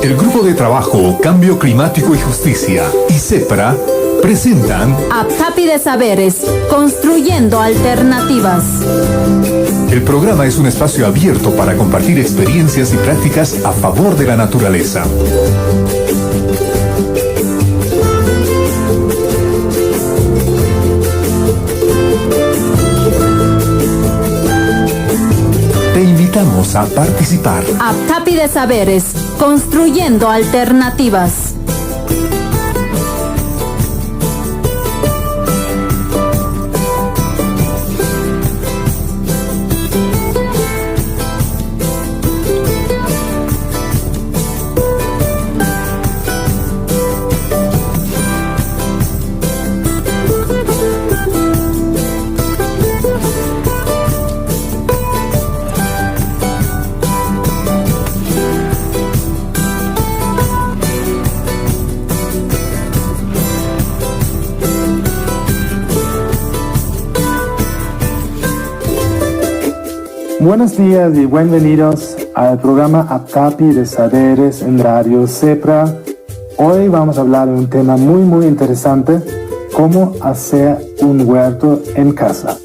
El Grupo de Trabajo Cambio Climático y Justicia y CEPRA presentan Aptapi de Saberes, construyendo alternativas. El programa es un espacio abierto para compartir experiencias y prácticas a favor de la naturaleza. Te invitamos a participar. Aptapi de Saberes, construyendo alternativas. Buenos días y bienvenidos al programa Aptapi de Saberes en Radio CEPRA. Hoy vamos a hablar de un tema muy interesante: cómo hacer un huerto en casa.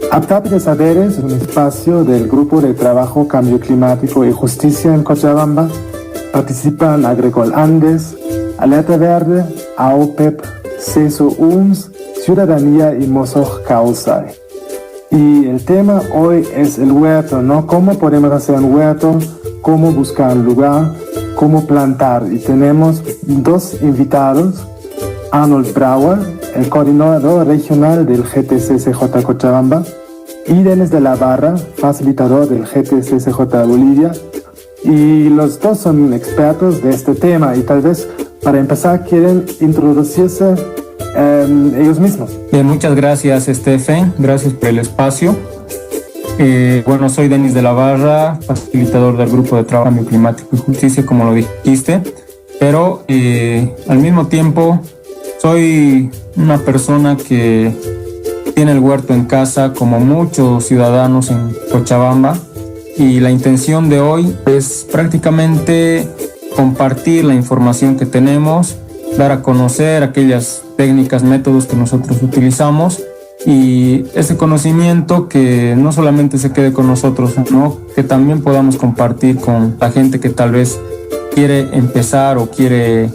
Aptapi de Saberes es un espacio del Grupo de Trabajo Cambio Climático y Justicia en Cochabamba. Participan Agricol Andes, Alerta Verde, AOPEP, CESO UMS, Ciudadanía y Mosoj Causay. Y el tema hoy es el huerto, ¿no? ¿Cómo podemos hacer un huerto? ¿Cómo buscar un lugar? ¿Cómo plantar? Y tenemos dos invitados: Arnold Brauer, el coordinador regional del GTCCJ Cochabamba, y Denis de la Barra, facilitador del GTCCJ Bolivia. Y los dos son expertos de este tema, y tal vez para empezar quieren introducirse ellos mismos. Bien, muchas gracias, Stephen. Gracias por el espacio. Bueno, soy Denis de la Barra, facilitador del Grupo de Trabajo Cambio Climático y Justicia, como lo dijiste, pero al mismo tiempo soy una persona que tiene el huerto en casa, como muchos ciudadanos en Cochabamba, y la intención de hoy es prácticamente compartir la información que tenemos, dar a conocer aquellas técnicas, métodos que nosotros utilizamos, y ese conocimiento que no solamente se quede con nosotros, sino que también podamos compartir con la gente que tal vez quiere empezar o quiere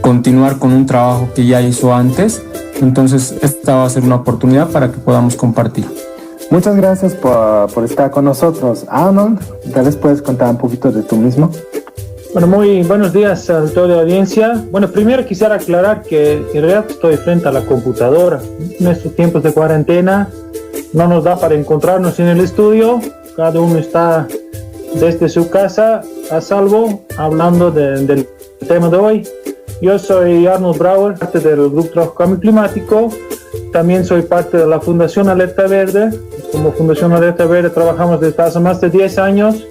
continuar con un trabajo que ya hizo antes. Entonces esta va a ser una oportunidad para que podamos compartir. Muchas gracias por estar con nosotros. Arnold, tal vez puedes contar un poquito de tú mismo. Bueno, muy buenos días a toda la audiencia. Bueno, primero quisiera aclarar que en realidad estoy frente a la computadora. En estos tiempos de cuarentena no nos da para encontrarnos en el estudio. Cada uno está desde su casa a salvo, hablando del tema de hoy. Yo soy Arnold Brauer, parte del Grupo de Trabajo Cambio Climático. También soy parte de la Fundación Alerta Verde. Como Fundación Alerta Verde trabajamos desde hace más de 10 años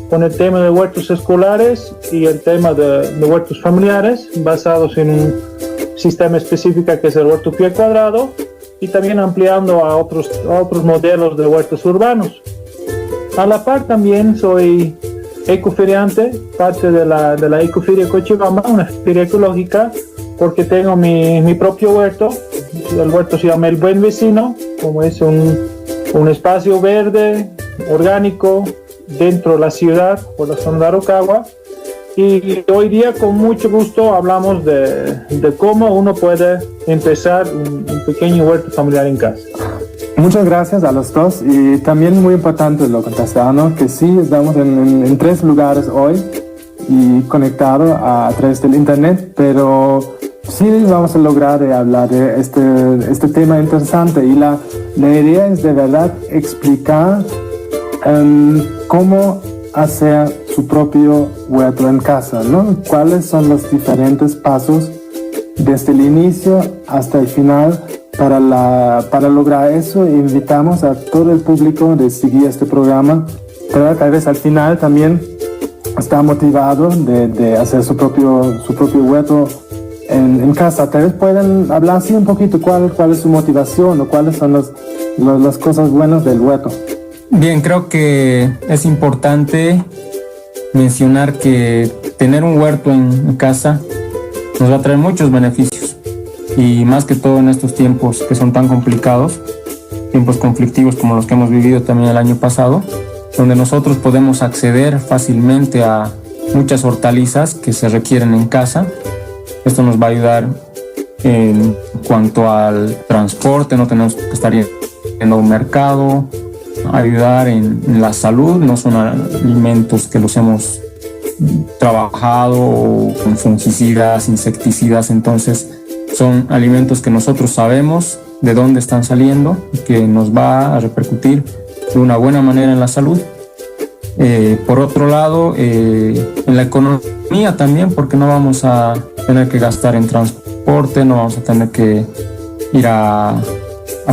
con el tema de huertos escolares y el tema de huertos familiares, basados en un sistema específico que es el huerto pie cuadrado, y también ampliando a otros modelos de huertos urbanos. A la par también soy ecoferiante, parte de la Ecoferia Cochabamba, una feria ecológica, porque tengo mi propio huerto. El huerto se llama El Buen Vecino, como es un espacio verde, orgánico, dentro de la ciudad, por la zona de Araucagua. Y hoy día con mucho gusto hablamos de cómo uno puede empezar un pequeño huerto familiar en casa. Muchas gracias a los dos, y también muy importante lo que contaste, ¿no? Que sí, estamos en 3 lugares hoy y conectados a través del internet, pero sí vamos a lograr hablar de este tema interesante, y la idea es de verdad explicar cómo hacer su propio huerto en casa, ¿no? ¿Cuáles son los diferentes pasos desde el inicio hasta el final? Para lograr eso, invitamos a todo el público de seguir este programa, pero tal vez al final también está motivado de hacer su propio huerto en casa. Tal vez pueden hablar así un poquito cuál es su motivación o cuáles son las cosas buenas del huerto. Bien, creo que es importante mencionar que tener un huerto en casa nos va a traer muchos beneficios, y más que todo en estos tiempos que son tan complicados, tiempos conflictivos como los que hemos vivido también el año pasado, donde nosotros podemos acceder fácilmente a muchas hortalizas que se requieren en casa. Esto nos va a ayudar en cuanto al transporte, no tenemos que estar yendo a un mercado, ayudar en la salud, no son alimentos que los hemos trabajado con fungicidas, insecticidas, entonces son alimentos que nosotros sabemos de dónde están saliendo y que nos va a repercutir de una buena manera en la salud. Por otro lado, en la economía también, porque no vamos a tener que gastar en transporte, no vamos a tener que ir a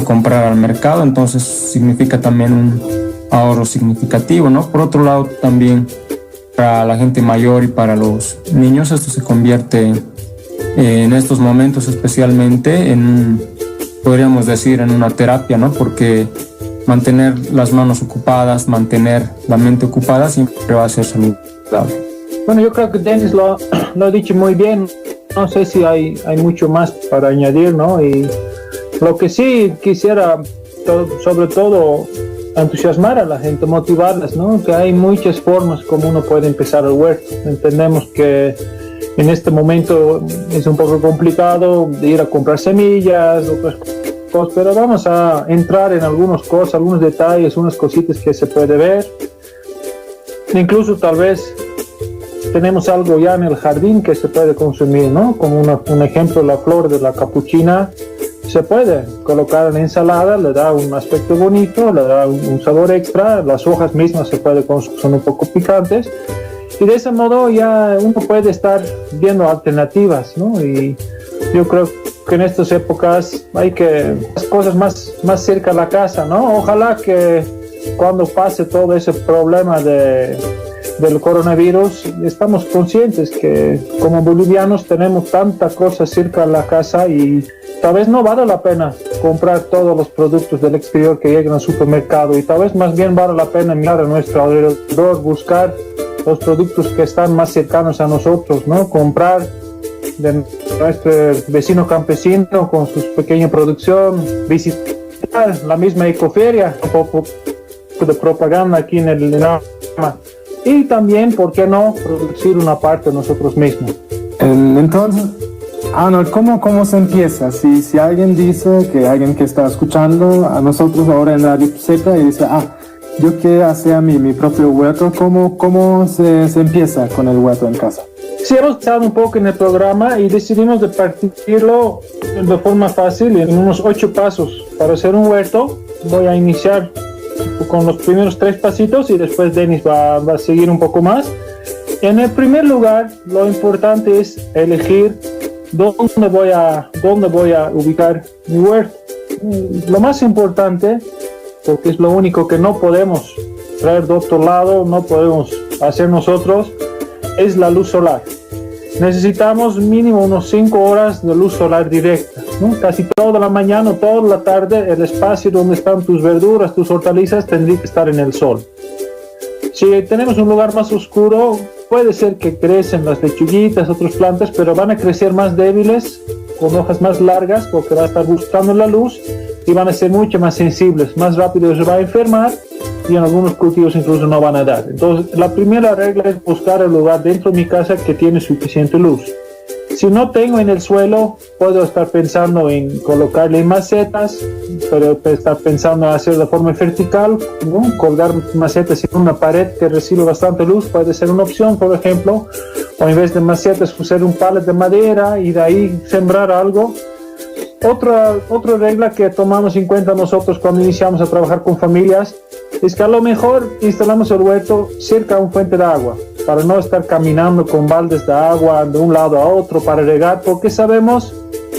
comprar al mercado, entonces significa también un ahorro significativo, ¿no? Por otro lado, también para la gente mayor y para los niños, esto se convierte en estos momentos especialmente podríamos decir, en una terapia, ¿no? Porque mantener las manos ocupadas, mantener la mente ocupada siempre va a ser saludable. Bueno, yo creo que Denis lo ha dicho muy bien. No sé si hay mucho más para añadir, ¿no? Y lo que sí quisiera, sobre todo, entusiasmar a la gente, motivarlas, ¿no? Que hay muchas formas como uno puede empezar el huerto. Entendemos que en este momento es un poco complicado de ir a comprar semillas, otras cosas, pero vamos a entrar en algunas cosas, algunos detalles, unas cositas que se puede ver. Incluso tal vez tenemos algo ya en el jardín que se puede consumir, ¿no? Como un ejemplo, la flor de la capuchina se puede colocar en la ensalada, le da un aspecto bonito, le da un sabor extra, las hojas mismas se puede consumir, son un poco picantes, y de ese modo ya uno puede estar viendo alternativas, ¿no? Y yo creo que en estas épocas hay que las cosas más cerca de la casa, ¿no? Ojalá que cuando pase todo ese problema del coronavirus, estamos conscientes que como bolivianos tenemos tanta cosa cerca de la casa y tal vez no vale la pena comprar todos los productos del exterior que llegan al supermercado, y tal vez más bien vale la pena mirar a nuestro alrededor, buscar los productos que están más cercanos a nosotros, ¿no? Comprar de nuestro vecino campesino con su pequeña producción, visitar la misma ecoferia, un poco de propaganda aquí en el programa, y también, ¿por qué no?, producir una parte nosotros mismos. Entonces, Arnold, ¿cómo se empieza? Si alguien dice, que alguien que está escuchando a nosotros ahora en Radio Cepra y dice, yo quiero hacer mi propio huerto, ¿cómo se empieza con el huerto en casa? Sí, hemos estado un poco en el programa y decidimos de partirlo de forma fácil en unos 8 pasos. Para hacer un huerto voy a iniciar con los primeros 3 pasitos y después Denis va a seguir un poco más. En el primer lugar, lo importante es elegir dónde voy a ubicar mi huerto. Lo más importante, porque es lo único que no podemos traer de otro lado, no podemos hacer nosotros, es la luz solar. Necesitamos mínimo unos 5 horas de luz solar directa, ¿no? Casi toda la mañana o toda la tarde el espacio donde están tus verduras, tus hortalizas, tendría que estar en el sol. Si tenemos un lugar más oscuro, puede ser que crecen las lechuguitas, otras plantas, pero van a crecer más débiles, con hojas más largas, porque va a estar buscando la luz y van a ser mucho más sensibles, más rápido se va a enfermar y en algunos cultivos incluso no van a dar. Entonces, la primera regla es buscar el lugar dentro de mi casa que tiene suficiente luz. Si no tengo en el suelo, puedo estar pensando en colocarle macetas, pero estar pensando en hacer de forma vertical, ¿no? Colgar macetas en una pared que recibe bastante luz puede ser una opción, por ejemplo, o en vez de macetas usar un palet de madera y de ahí sembrar algo. Otra regla que tomamos en cuenta nosotros cuando iniciamos a trabajar con familias es que a lo mejor instalamos el huerto cerca a una fuente de agua para no estar caminando con baldes de agua de un lado a otro para regar, porque sabemos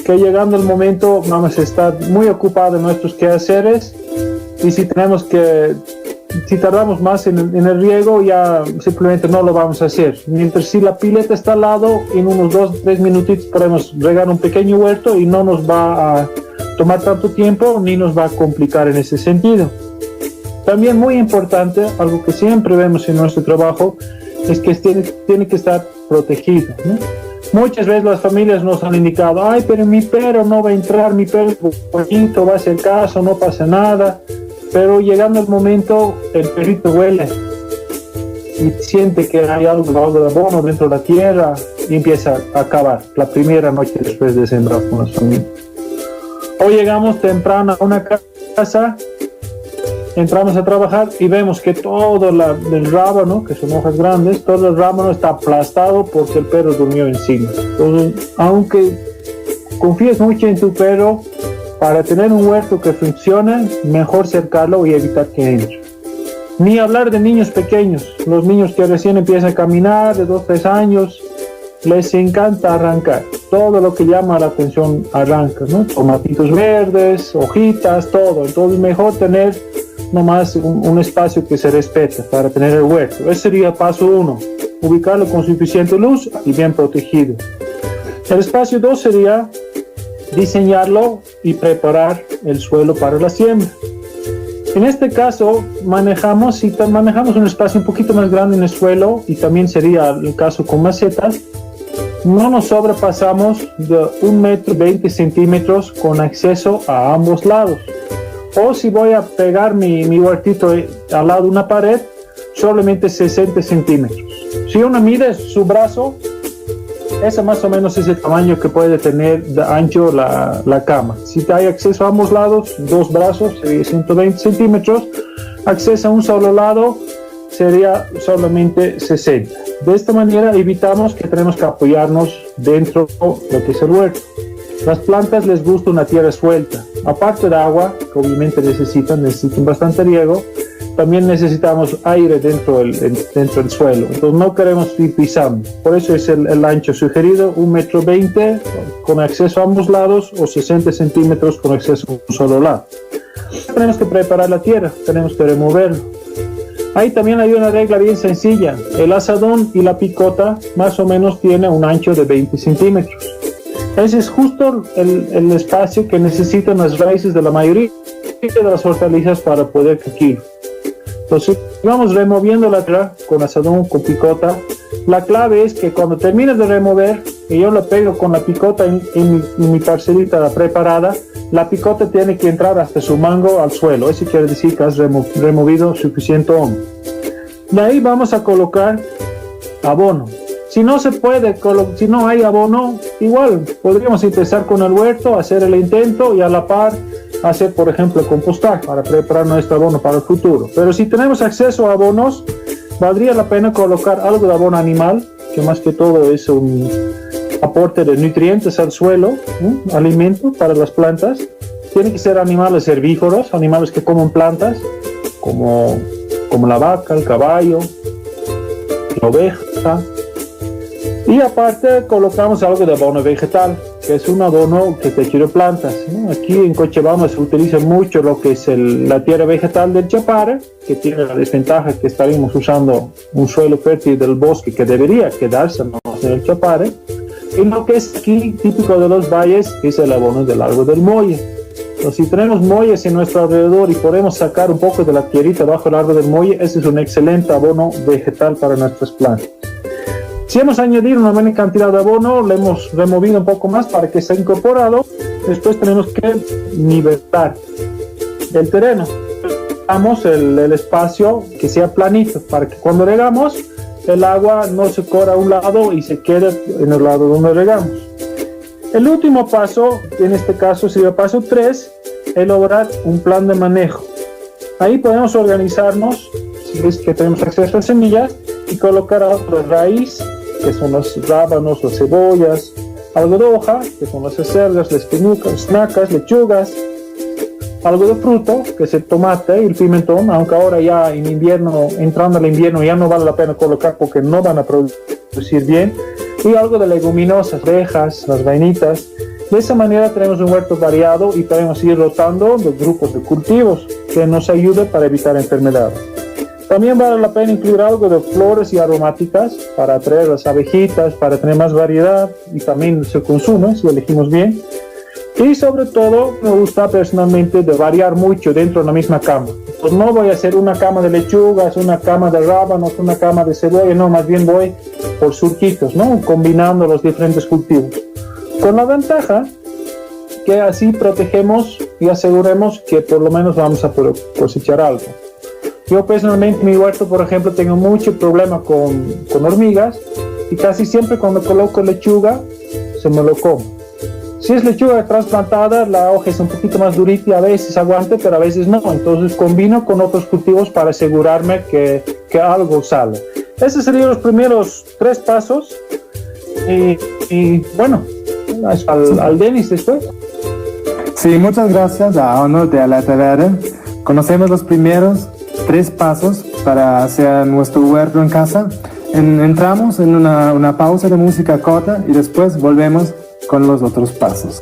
que llegando el momento vamos a estar muy ocupados en nuestros quehaceres y si tardamos más en el riego ya simplemente no lo vamos a hacer. Mientras si la pileta está al lado, en unos 2-3 minutitos podemos regar un pequeño huerto y no nos va a tomar tanto tiempo ni nos va a complicar en ese sentido. También muy importante, algo que siempre vemos en nuestro trabajo, es que tiene que estar protegido, ¿no? Muchas veces las familias nos han indicado, ay, pero mi perro no va a entrar, mi perro es bonito, va a hacer caso, no pasa nada. Pero llegando el momento, el perrito huele y siente que hay algo de abono dentro de la tierra y empieza a acabar la primera noche después de sembrar con las familias. Hoy llegamos temprano a una casa, entramos a trabajar y vemos que todo el rábano, que son hojas grandes, todo el rábano está aplastado porque el perro durmió encima. Entonces, aunque confíes mucho en tu perro, para tener un huerto que funcione, mejor cercarlo y evitar que entre. Ni hablar de niños pequeños, los niños que recién empiezan a caminar, de 2-3 años, les encanta arrancar. Todo lo que llama la atención arranca, ¿no? Tomatitos verdes, hojitas, todo. Entonces mejor tener nomás un espacio que se respete para tener el huerto. Ese sería el paso 1, ubicarlo con suficiente luz y bien protegido. El espacio 2 sería diseñarlo y preparar el suelo para la siembra. En este caso manejamos un espacio un poquito más grande en el suelo, y también sería el caso con macetas. No nos sobrepasamos de 1,20 m con acceso a ambos lados. O si voy a pegar mi huertito al lado de una pared, solamente 60 centímetros. Si uno mide su brazo, ese más o menos es el tamaño que puede tener de ancho la cama. Si hay acceso a ambos lados, 2 brazos, sería 120 centímetros. Acceso a un solo lado, sería solamente 60. De esta manera evitamos que tenemos que apoyarnos dentro de lo que es el huerto. Las plantas les gusta una tierra suelta. Aparte de agua, que obviamente necesitan bastante riego, también necesitamos aire dentro del suelo. Entonces no queremos ir pisando. Por eso es el ancho sugerido, 1,20 m con acceso a ambos lados, o 60 centímetros con acceso a un solo lado. Tenemos que preparar la tierra, tenemos que removerlo. Ahí también hay una regla bien sencilla. El azadón y la picota más o menos tienen un ancho de 20 centímetros. Ese es justo el espacio que necesitan las raíces de la mayoría de las hortalizas para poder crecer. Entonces vamos removiendo la tierra con azadón, con picota. La clave es que cuando termine de remover y yo lo pego con la picota en mi parcelita preparada, la picota tiene que entrar hasta su mango al suelo. Eso quiere decir que has removido suficiente hondo. De ahí vamos a colocar abono. Si no se puede, si no hay abono, igual podríamos empezar con el huerto, hacer el intento y a la par hacer, por ejemplo, compostar para preparar nuestro abono para el futuro. Pero si tenemos acceso a abonos, valdría la pena colocar algo de abono animal, que más que todo es un aporte de nutrientes al suelo, alimento para las plantas. Tienen que ser animales herbívoros, animales que comen plantas, como la vaca, el caballo, la oveja. Y aparte colocamos algo de abono vegetal, que es un abono que te quiere plantas, ¿no? Aquí en Cochabamba se utiliza mucho lo que es la tierra vegetal del Chapare, que tiene la desventaja que estaríamos usando un suelo fértil del bosque que debería quedarse en el Chapare. Y lo que es aquí típico de los valles es el abono del árbol del molle. Entonces, si tenemos molles en nuestro alrededor y podemos sacar un poco de la tierrita bajo el árbol del molle, ese es un excelente abono vegetal para nuestras plantas. Si hemos añadido una buena cantidad de abono, le hemos removido un poco más para que sea incorporado. Después tenemos que nivelar el terreno. Damos el espacio que sea planito para que cuando regamos el agua no se corra a un lado y se quede en el lado donde regamos. El último paso, en este caso sería el paso 3, elaborar un plan de manejo. Ahí podemos organizarnos, si es que tenemos acceso a semillas, y colocar algo de raíz, que son los rábanos, las cebollas, algo de hoja, que son las acelgas, las espinacas, lechugas, algo de fruto, que es el tomate y el pimentón, aunque ahora ya en invierno, entrando al invierno, ya no vale la pena colocar porque no van a producir bien, y algo de leguminosas, abejas, las vainitas. De esa manera tenemos un huerto variado y podemos ir rotando los grupos de cultivos que nos ayude para evitar enfermedades. También vale la pena incluir algo de flores y aromáticas para atraer las abejitas, para tener más variedad y también se consume si elegimos bien. Y sobre todo me gusta personalmente de variar mucho dentro de la misma cama. Pues no voy a hacer una cama de lechugas, una cama de rábanos, una cama de cebolla, no, más bien voy por surquitos, ¿no? Combinando los diferentes cultivos. Con la ventaja que así protegemos y aseguremos que por lo menos vamos a poder cosechar algo. Yo personalmente en mi huerto, por ejemplo, tengo mucho problema con hormigas y casi siempre cuando coloco lechuga se me lo como. Si es lechuga trasplantada, la hoja es un poquito más durita y a veces aguante, pero a veces no. Entonces combino con otros cultivos para asegurarme que algo sale. Esos serían los primeros 3 pasos. Y bueno, al Denis después. Sí, muchas gracias a Arnold de Alataverde. Conocemos los primeros 3 pasos para hacer nuestro huerto en casa. Entramos en una pausa de música corta y después volvemos con los otros pasos.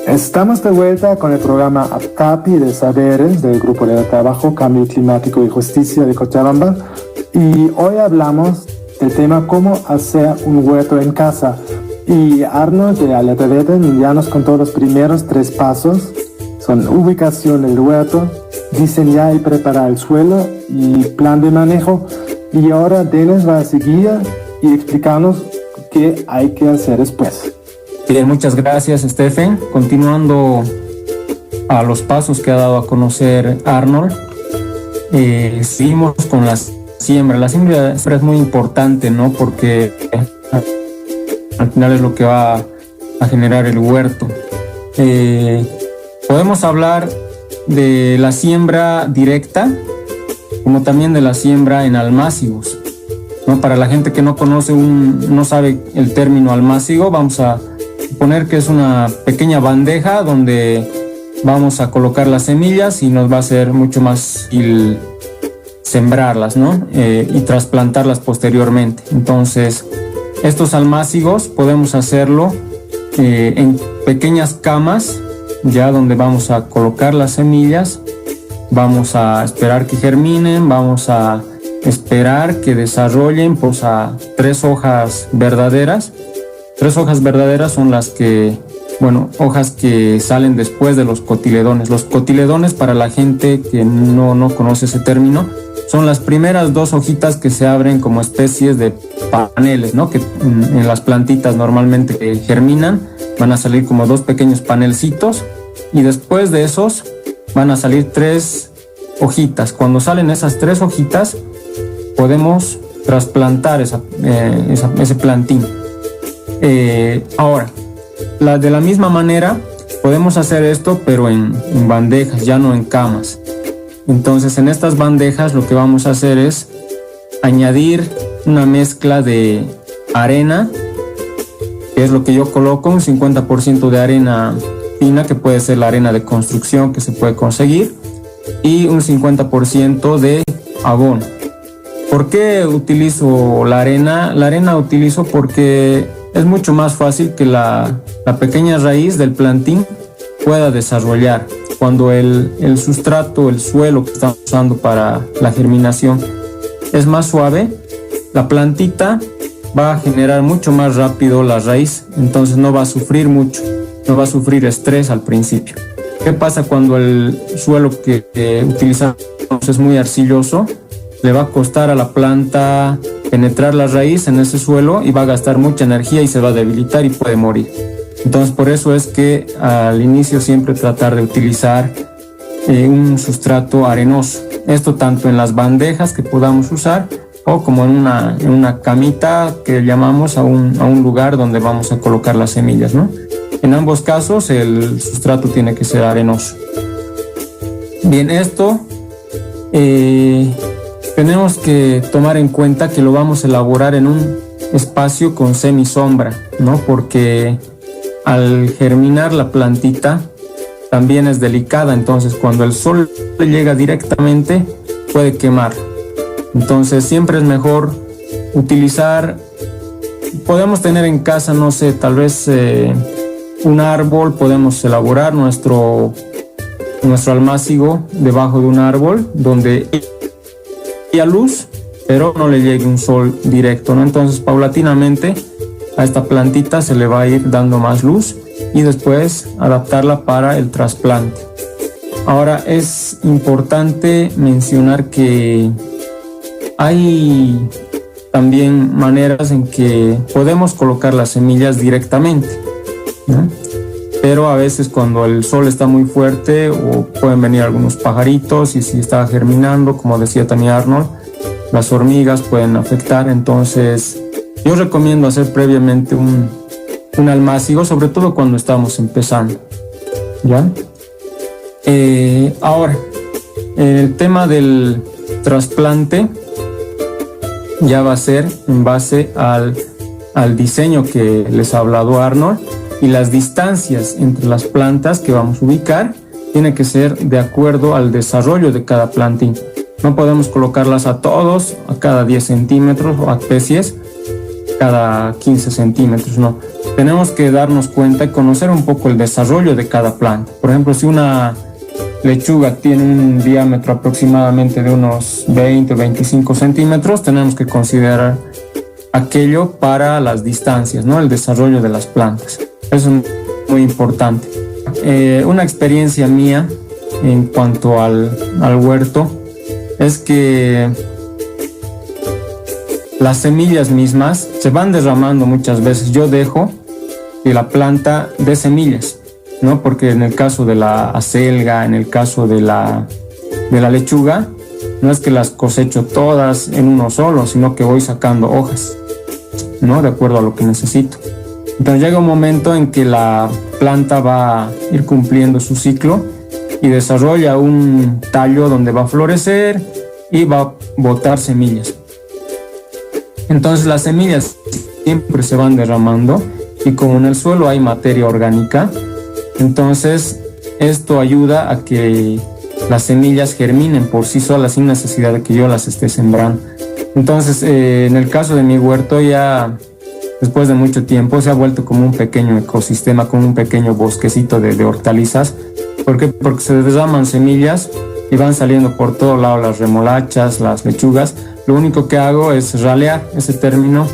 Estamos de vuelta con el programa APCAPI de Saberes del Grupo de Trabajo Cambio Climático y Justicia de Cochabamba, y hoy hablamos del tema cómo hacer un huerto en casa. Y Arnold de Alataverde ya nos contó los primeros 3 pasos. Son ubicación del huerto, diseñar y preparar el suelo y plan de manejo. Y ahora Denis va a seguir y explicarnos qué hay que hacer después. Bien, muchas gracias, Stephen. Continuando a los pasos que ha dado a conocer Arnold, seguimos con la siembra. La siembra es muy importante, ¿no? Porque al final es lo que va a generar el huerto. Podemos hablar de la siembra directa, como también de la siembra en almácigos, ¿no? Para la gente que no conoce, no sabe el término almácigo, vamos a suponer que es una pequeña bandeja donde vamos a colocar las semillas y nos va a ser mucho más fácil sembrarlas, ¿no? Y trasplantarlas posteriormente. Entonces, estos almácigos podemos hacerlo en pequeñas camas, ya donde vamos a colocar las semillas, vamos a esperar que germinen, vamos a esperar que desarrollen pues a 3 hojas verdaderas. 3 hojas verdaderas son las que, hojas que salen después de los cotiledones. Los cotiledones, para la gente que no conoce ese término, son las primeras 2 hojitas que se abren como especies de paneles, ¿no? Que en las plantitas normalmente germinan, van a salir como 2 pequeños panelcitos y después de esos van a salir 3 hojitas. Cuando salen esas 3 hojitas, podemos trasplantar ese plantín. Ahora, de la misma manera, podemos hacer esto, pero en bandejas, ya no en camas. Entonces, en estas bandejas lo que vamos a hacer es añadir una mezcla de arena, que es lo que yo coloco, un 50% de arena fina, que puede ser la arena de construcción que se puede conseguir, y un 50% de abono. ¿Por qué utilizo la arena? La arena utilizo porque es mucho más fácil que la pequeña raíz del plantín pueda desarrollar. Cuando el sustrato, el suelo que estamos usando para la germinación es más suave, la plantita va a generar mucho más rápido la raíz, entonces no va a sufrir mucho, no va a sufrir estrés al principio. ¿Qué pasa cuando el suelo que utilizamos es muy arcilloso? Le va a costar a la planta penetrar la raíz en ese suelo y va a gastar mucha energía y se va a debilitar y puede morir. Entonces, por eso es que al inicio siempre tratar de utilizar un sustrato arenoso. Esto tanto en las bandejas que podamos usar o como en una camita que llamamos a un lugar donde vamos a colocar las semillas, ¿no? En ambos casos el sustrato tiene que ser arenoso. Bien, esto tenemos que tomar en cuenta que lo vamos a elaborar en un espacio con semisombra, ¿no? Porque al germinar la plantita también es delicada, entonces cuando el sol le llega directamente puede quemar. Entonces siempre es mejor utilizar, podemos tener en casa, no sé, tal vez un árbol, podemos elaborar nuestro almácigo debajo de un árbol donde haya luz, pero no le llegue un sol directo, ¿no? Entonces paulatinamente a esta plantita se le va a ir dando más luz y después adaptarla para el trasplante. Ahora es importante mencionar que hay también maneras en que podemos colocar las semillas directamente, ¿no? Pero a veces cuando el sol está muy fuerte o pueden venir algunos pajaritos y si está germinando, como decía también Arnold, las hormigas pueden afectar. Entonces yo recomiendo hacer previamente un almácigo, sobre todo cuando estamos empezando, ¿ya? Ahora, el tema del trasplante ya va a ser en base al diseño que les ha hablado Arnold, y las distancias entre las plantas que vamos a ubicar tiene que ser de acuerdo al desarrollo de cada plantín. No podemos colocarlas a todos a cada 10 centímetros o a especies cada 15 centímetros, no. Tenemos que darnos cuenta y conocer un poco el desarrollo de cada planta. Por ejemplo, si una lechuga tiene un diámetro aproximadamente de unos 20 o 25 centímetros, tenemos que considerar aquello para las distancias, ¿no? El desarrollo de las plantas. Eso es muy importante. Una experiencia mía en cuanto al huerto es que las semillas mismas se van derramando muchas veces. Yo dejo que la planta dé semillas, ¿no? Porque en el caso de la acelga, en el caso de la lechuga, no es que las cosecho todas en uno solo, sino que voy sacando hojas, ¿no? De acuerdo a lo que necesito. Entonces llega un momento en que la planta va a ir cumpliendo su ciclo y desarrolla un tallo donde va a florecer y va a botar semillas. Entonces las semillas siempre se van derramando y como en el suelo hay materia orgánica, entonces esto ayuda a que las semillas germinen por sí solas sin necesidad de que yo las esté sembrando. Entonces en el caso de mi huerto, ya después de mucho tiempo se ha vuelto como un pequeño ecosistema, como un pequeño bosquecito de hortalizas. ¿Por qué? Porque se derraman semillas y van saliendo por todo lado las remolachas, las lechugas. Lo único que hago es ralear, ese término,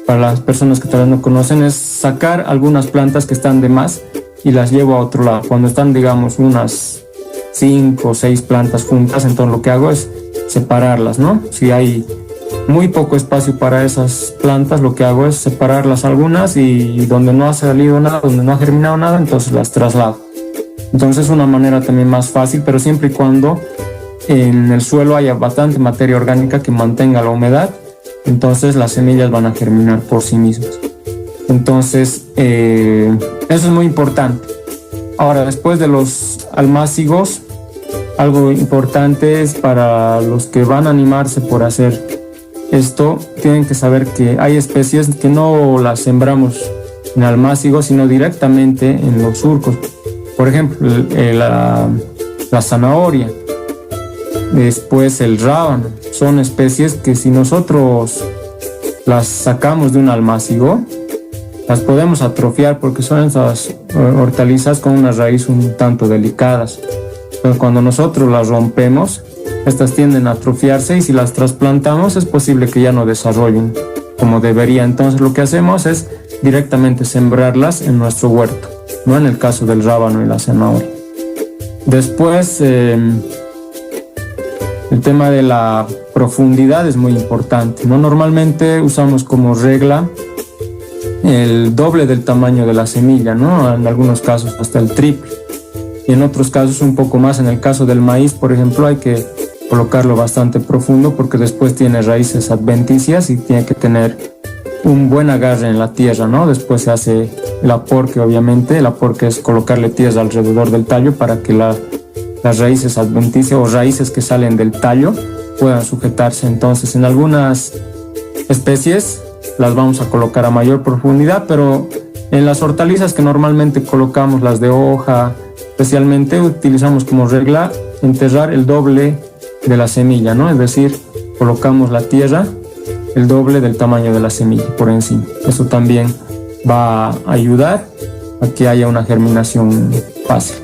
para las personas que todavía no conocen, es sacar algunas plantas que están de más y las llevo a otro lado. Cuando están, digamos, unas 5 o 6 plantas juntas, entonces lo que hago es separarlas, ¿no? Si hay muy poco espacio para esas plantas, lo que hago es separarlas algunas y donde no ha salido nada, donde no ha germinado nada, entonces las traslado. Entonces es una manera también más fácil, pero siempre y cuando en el suelo haya bastante materia orgánica que mantenga la humedad, entonces las semillas van a germinar por sí mismas. Entonces eso es muy importante. Ahora, después de los almácigos, algo importante es para los que van a animarse por hacer esto, tienen que saber que hay especies que no las sembramos en almácigos, sino directamente en los surcos. Por ejemplo, la zanahoria, después el rábano, son especies que si nosotros las sacamos de un almácigo, las podemos atrofiar porque son esas hortalizas con una raíz un tanto delicadas. Entonces, cuando nosotros las rompemos, estas tienden a atrofiarse y si las trasplantamos es posible que ya no desarrollen como debería. Entonces lo que hacemos es directamente sembrarlas en nuestro huerto, no en el caso del rábano y la zanahoria. Después el tema de la profundidad es muy importante, ¿no? Normalmente usamos como regla el doble del tamaño de la semilla, ¿no? En algunos casos hasta el triple y en otros casos un poco más. En el caso del maíz, por ejemplo, hay que colocarlo bastante profundo porque después tiene raíces adventicias y tiene que tener un buen agarre en la tierra, ¿no? Después se hace el aporque, obviamente. El aporque es colocarle tierra alrededor del tallo para que las raíces adventicias o raíces que salen del tallo puedan sujetarse. Entonces, en algunas especies las vamos a colocar a mayor profundidad, pero en las hortalizas que normalmente colocamos, las de hoja, especialmente utilizamos como regla enterrar el doble de la semilla, ¿no? Es decir, colocamos la tierra el doble del tamaño de la semilla por encima. Eso también va a ayudar a que haya una germinación fácil.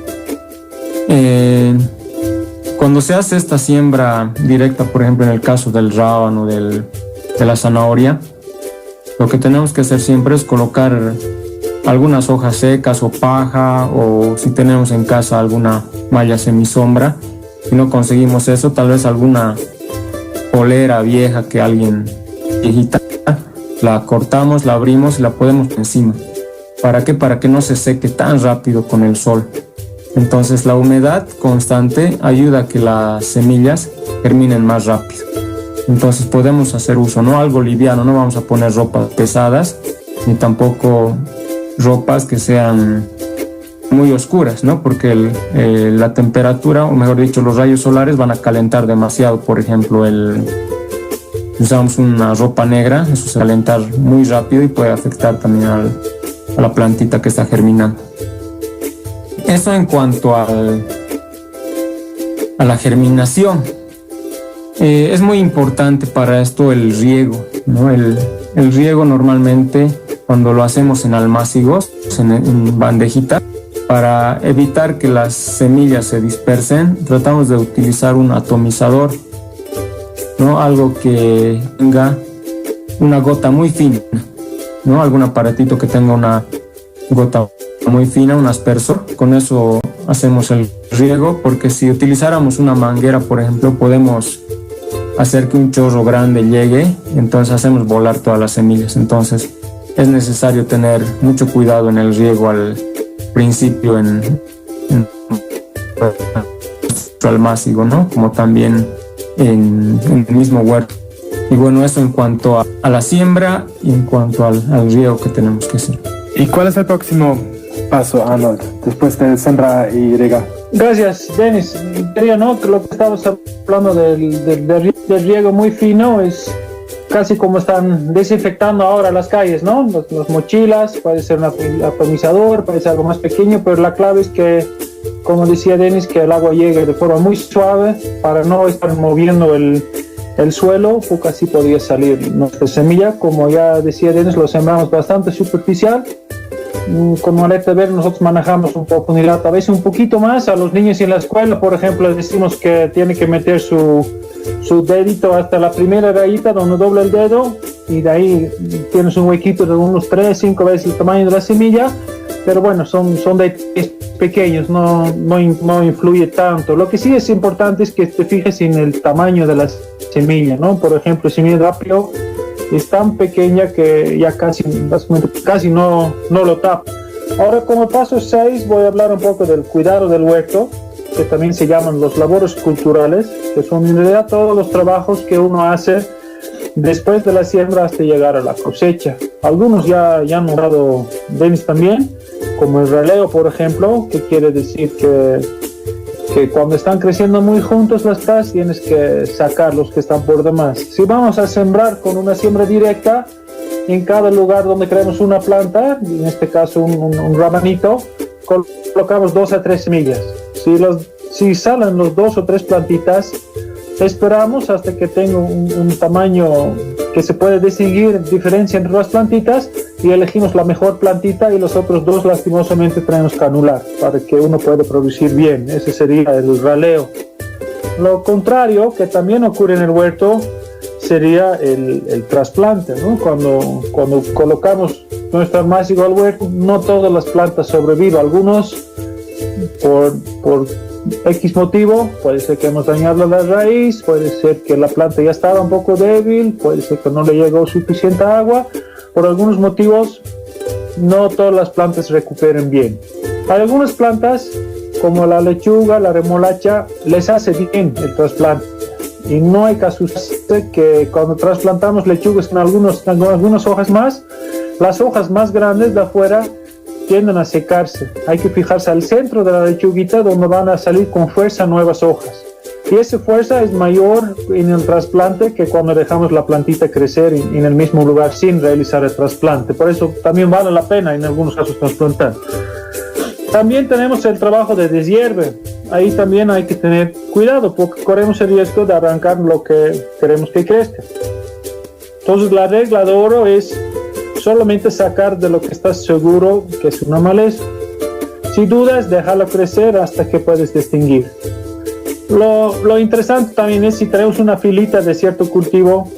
Cuando se hace esta siembra directa, por ejemplo en el caso del rábano, de la zanahoria, lo que tenemos que hacer siempre es colocar algunas hojas secas o paja, o si tenemos en casa alguna malla semisombra. Si no conseguimos eso, tal vez alguna polera vieja que alguien viejita, la cortamos, la abrimos y la ponemos encima. ¿Para qué? Para que no se seque tan rápido con el sol. Entonces la humedad constante ayuda a que las semillas germinen más rápido. Entonces podemos hacer uso, ¿no? Algo liviano, no vamos a poner ropas pesadas, ni tampoco ropas que sean muy oscuras, ¿no? Porque la temperatura, o mejor dicho, los rayos solares van a calentar demasiado. Por ejemplo, usamos una ropa negra, eso se va a calentar muy rápido y puede afectar también a la plantita que está germinando. Eso en cuanto a la germinación. Es muy importante para esto el riego, ¿no? El riego normalmente cuando lo hacemos en almácigos, en bandejitas, para evitar que las semillas se dispersen, tratamos de utilizar un atomizador, ¿no? Algo que tenga una gota muy fina, ¿no? Algún aparatito que tenga una gota muy fina, un aspersor. Con eso hacemos el riego, porque si utilizáramos una manguera, por ejemplo, podemos hacer que un chorro grande llegue, entonces hacemos volar todas las semillas. Entonces es necesario tener mucho cuidado en el riego al principio en nuestro almácigo, ¿no? Como también en el mismo huerto. Y bueno, eso en cuanto a la siembra y en cuanto al riego que tenemos que hacer. ¿Y cuál es el próximo paso, Arnold, después de sembrar y regar? Gracias, Denis. Quería, ¿no? Que lo que estabas hablando del riego muy fino es casi como están desinfectando ahora las calles, ¿no? Las mochilas, puede ser un atomizador, puede ser algo más pequeño, pero la clave es que, como decía Denis, que el agua llegue de forma muy suave para no estar moviendo el suelo, porque así podría salir nuestra semilla. Como ya decía Denis, lo sembramos bastante superficial. Con maleta verde nosotros manejamos un poco a veces un poquito más. A los niños en la escuela, por ejemplo, les decimos que tiene que meter su dedito hasta la primera rayita donde dobla el dedo, y de ahí tienes un huequito de unos 3-5 veces el tamaño de la semilla. Pero bueno, son detalles pequeños, no influye tanto. Lo que sí es importante es que te fijes en el tamaño de la semilla, ¿no? Por ejemplo, semilla de apio es tan pequeña que ya casi no lo tapa. Ahora, como paso 6, voy a hablar un poco del cuidado del huerto, que también se llaman los labores culturales, que son en realidad todos los trabajos que uno hace después de la siembra hasta llegar a la cosecha. Algunos ya han nombrado Denis también, como el raleo, por ejemplo, que quiere decir que cuando están creciendo muy juntos las plantas tienes que sacar los que están por demás. Si vamos a sembrar con una siembra directa, en cada lugar donde queremos una planta, en este caso un rabanito, colocamos 2 a 3 semillas. Si salen los 2 o 3 plantitas, esperamos hasta que tenga un tamaño que se puede distinguir diferencia entre las plantitas, y elegimos la mejor plantita, y los otros 2 lastimosamente tenemos que anular para que uno pueda producir bien. Ese sería el raleo. Lo contrario, que también ocurre en el huerto, sería el trasplante, ¿no? Cuando colocamos nuestro almácigo al huerto, no todas las plantas sobreviven. Algunos por X motivo, puede ser que hemos dañado la raíz, puede ser que la planta ya estaba un poco débil, puede ser que no le llegó suficiente agua. Por algunos motivos, no todas las plantas recuperen bien. Hay algunas plantas, como la lechuga, la remolacha, les hace bien el trasplante. Y no hay que asustarse que cuando trasplantamos lechugas en algunas hojas más, las hojas más grandes de afuera tienden a secarse. Hay que fijarse al centro de la lechuguita, donde van a salir con fuerza nuevas hojas. Y esa fuerza es mayor en el trasplante que cuando dejamos la plantita crecer en el mismo lugar sin realizar el trasplante. Por eso también vale la pena en algunos casos trasplantar. También tenemos el trabajo de deshierve. Ahí también hay que tener cuidado, porque corremos el riesgo de arrancar lo que queremos que crezca. Entonces la regla de oro es solamente sacar de lo que estás seguro que es una maleza. Si dudas, déjalo crecer hasta que puedes distinguir. Lo interesante también es si tenemos una filita de cierto cultivo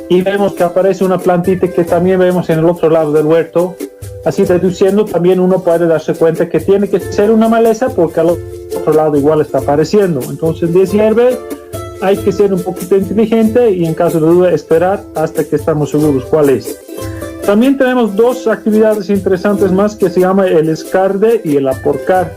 y vemos que aparece una plantita que también vemos en el otro lado del huerto, así deduciendo también uno puede darse cuenta que tiene que ser una maleza, porque al otro lado igual está apareciendo. Entonces, deshierve, hay que ser un poquito inteligente y en caso de duda esperar hasta que estamos seguros cuál es. También tenemos 2 actividades interesantes más, que se llama el escarde y el aporcar.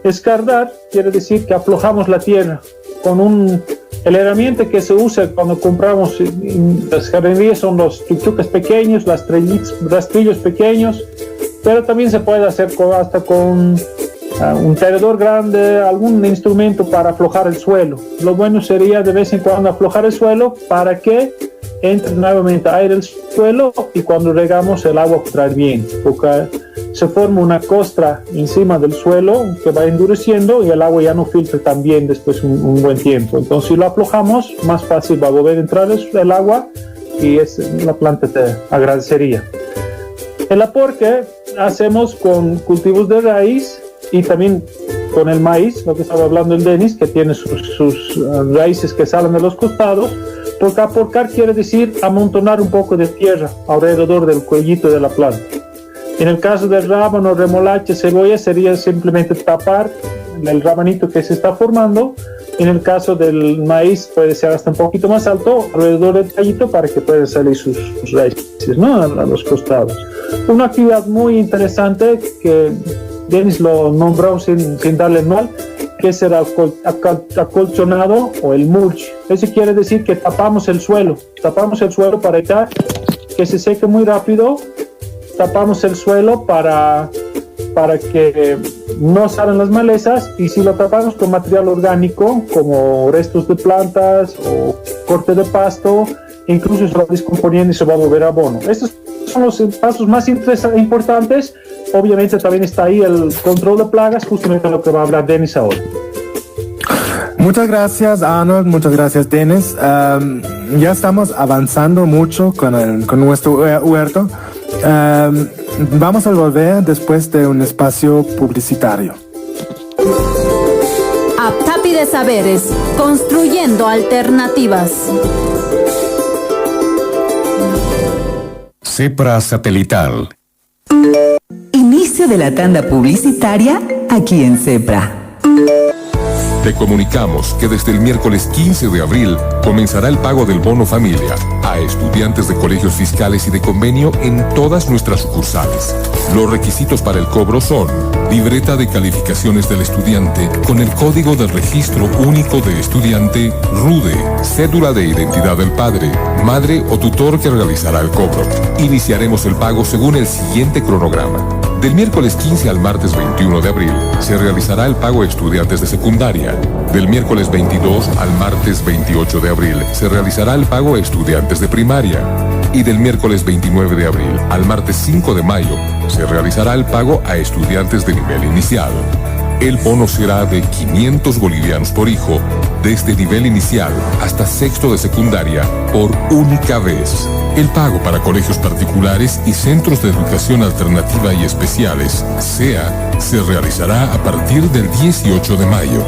Escardar quiere decir que aflojamos la tierra con el herramienta que se usa cuando compramos en las jardinerías, son los chuchucas pequeños, rastrillos pequeños, pero también se puede hacer hasta con un tenedor grande, algún instrumento para aflojar el suelo. Lo bueno sería de vez en cuando aflojar el suelo para que entre nuevamente aire el suelo, y cuando regamos el agua trae bien, porque se forma una costra encima del suelo que va endureciendo y el agua ya no filtra tan bien después un buen tiempo. Entonces, si lo aflojamos, más fácil va a volver a entrar el agua, y la planta te agradecería. El aporque hacemos con cultivos de raíz y también con el maíz, lo que estaba hablando el Denis, que tiene sus raíces que salen de los costados. Porque aporcar quiere decir amontonar un poco de tierra alrededor del cuellito de la planta. En el caso del rábano, remolacha, cebolla, sería simplemente tapar el rabanito que se está formando. En el caso del maíz, puede ser hasta un poquito más alto alrededor del cuellito para que puedan salir sus raíces, ¿no? A los costados. Una actividad muy interesante que Denis lo nombró sin darle mal, que es el acolchonado o el mulch. Eso quiere decir que tapamos el suelo para evitar que se seque muy rápido, tapamos el suelo para que no salgan las malezas, y si lo tapamos con material orgánico como restos de plantas o corte de pasto, incluso se va descomponiendo y se va a volver abono. Estos son los pasos más importantes. Obviamente también está ahí el control de plagas, justamente lo que va a hablar Denis ahora. Muchas gracias, Arnold. Muchas gracias, Denis. Ya estamos avanzando mucho con nuestro huerto. Vamos a volver después de un espacio publicitario. Aptapi de Saberes, construyendo alternativas. CEPRA Satelital. Inicio de la tanda publicitaria aquí en CEPRA. Te comunicamos que desde el miércoles 15 de abril comenzará el pago del bono familia a estudiantes de colegios fiscales y de convenio en todas nuestras sucursales. Los requisitos para el cobro son: libreta de calificaciones del estudiante con el código de registro único de estudiante RUDE, cédula de identidad del padre, madre o tutor que realizará el cobro. Iniciaremos el pago según el siguiente cronograma. Del miércoles 15 al martes 21 de abril se realizará el pago a estudiantes de secundaria. Del miércoles 22 al martes 28 de abril se realizará el pago a estudiantes de primaria. Y del miércoles 29 de abril al martes 5 de mayo se realizará el pago a estudiantes de nivel inicial. El bono será de 500 bolivianos por hijo, desde nivel inicial hasta sexto de secundaria, por única vez. El pago para colegios particulares y centros de educación alternativa y especiales, CEA, se realizará a partir del 18 de mayo.